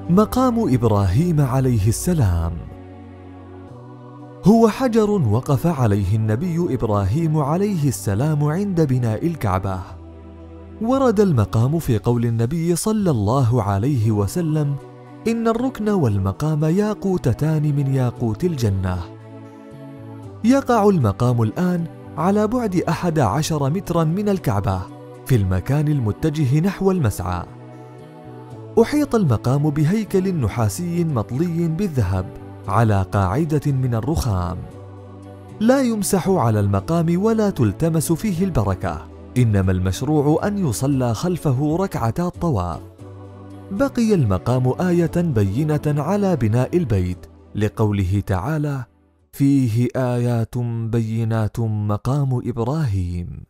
مقام إبراهيم عليه السلام هو حجر وقف عليه النبي إبراهيم عليه السلام عند بناء الكعبة. ورد المقام في قول النبي صلى الله عليه وسلم: إن الركن والمقام ياقوتتان من ياقوت الجنة. يقع المقام الآن على بعد 11 مترا من الكعبة في المكان المتجه نحو المسعى. أحيط المقام بهيكل نحاسي مطلي بالذهب على قاعدة من الرخام. لا يمسح على المقام ولا تلتمس فيه البركة، إنما المشروع أن يصلى خلفه ركعتا الطواف. بقي المقام آية بينة على بناء البيت لقوله تعالى: فيه آيات بينات مقام إبراهيم.